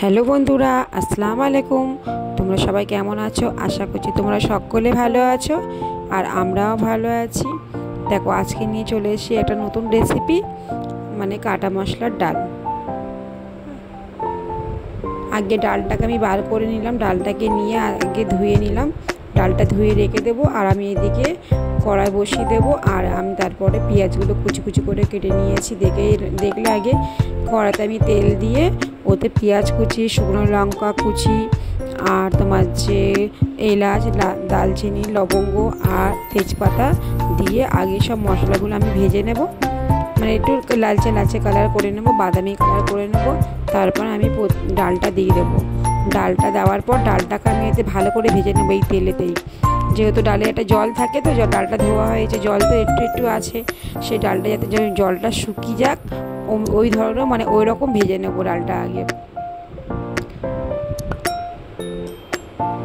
Hello বন্ধুরা, আসসালামু আলাইকুম। তোমরা সবাই কেমন আছো? আশা করছি তোমরা সকলে ভালো আছো আর আমরাও ভালো আছি। দেখো, আজকে নিয়ে চলে এসেছি একটা নতুন রেসিপি, মানে কাটা মশলার ডাল। আগে ডালটাকে আমি বার করে নিলাম, ডালটাকে নিয়ে আগে ধুয়ে নিলাম। ডালটা ধুয়ে রেখে দেবো আর আমি এদিকে কড়াই বসিয়ে দেবো। আর আমি তারপরে পেঁয়াজগুলো কুচি কুচি করে কেটে নিয়েছি। দেখলে আগে কড়াইতে আমি তেল দিয়ে ওতে পেঁয়াজ কুচি, শুকনো লঙ্কা কুচি আর তোমার যে এলাচ, দালচিনি, লবঙ্গ আর তেজপাতা দিয়ে আগে সব মশলাগুলো আমি ভেজে নেব, মানে একটু লালচে লালচে কালার করে নেব, বাদামি কালার করে নেব। তারপর আমি ডালটা দিয়ে দেবো। ডালটা দেওয়ার পর ডালটাকে আমি এতে ভালো করে ভেজে নেবো এই তেলেতেই। যেহেতু ডালে একটা জল থাকে, তো ডালটা ধোয়া হয়েছে, জল তো একটু একটু আছে, সেই ডালটা যাতে জলটা শুকিয়ে যাক ওই ধরনের, মানে ওই রকম ভেজে নেবো ডালটা আগে।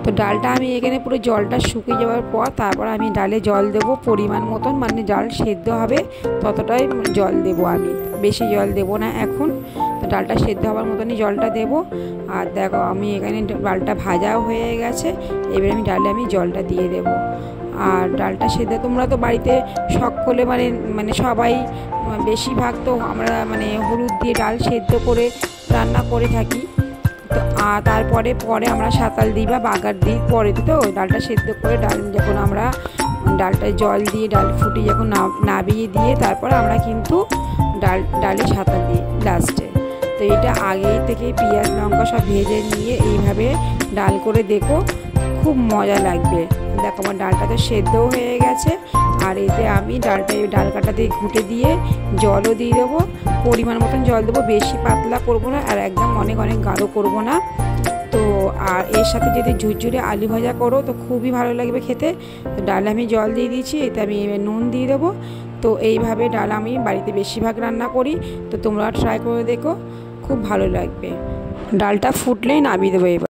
তো ডালটা আমি এখানে পুরো জলটা শুকিয়ে যাওয়ার পর তারপর আমি ডালে জল দেবো পরিমাণ মতন, মানে ডাল সেদ্ধ হবে ততটাই জল দেবো আমি, বেশি জল দেবো না এখন। তো ডালটা সেদ্ধ হওয়ার মতনই জলটা দেবো। আর দেখো, আমি এখানে ডালটা ভাজাও হয়ে গেছে, এবারে আমি ডালে জলটা দিয়ে দেবো। আর ডালটা সেদ্ধ তোমরা তো বাড়িতে সকলে মানে সবাই বেশিরভাগ তো আমরা হলুদ দিয়ে ডাল সেদ্ধ করে রান্না করে থাকি। তো তারপরে আমরা সাঁতাল দিই বা বাগার দিই পরে, তো ডালটা সেদ্ধ করে যখন আমরা ডালটায় জল দিয়ে ডাল ফুটিয়ে যখন নাবিয়ে দিয়ে তারপর আমরা কিন্তু ডালে সাঁতাল দিই লাস্টে। তো এটা আগেই থেকে পেঁয়াজ লঙ্কা সব ভেজে নিয়ে এইভাবে ডাল করে দেখো, খুব মজা লাগবে। দেখো, আমার ডালটা তো সেদ্ধও হয়ে গেছে। আর এতে আমি ডাল কাটা দিয়ে ঘুটে দিয়ে জলও দিয়ে দেবো, পরিমাণ মতন জল দেবো, বেশি পাতলা করব না আর একদম অনেক অনেক গাঢ় করব না। তো আর এর সাথে যদি ঝুরঝুরে আলু ভাজা করো তো খুবই ভালো লাগবে খেতে। তো ডালে আমি জল দিয়ে দিয়েছি, এতে আমি নুন দিয়ে দেবো। তো এইভাবে ডাল আমি বাড়িতে বেশিরভাগ রান্না করি, তো তোমরা ট্রাই করে দেখো, খুব ভালো লাগবে। ডালটা ফুটলেই নামিয়ে দেবো এবার।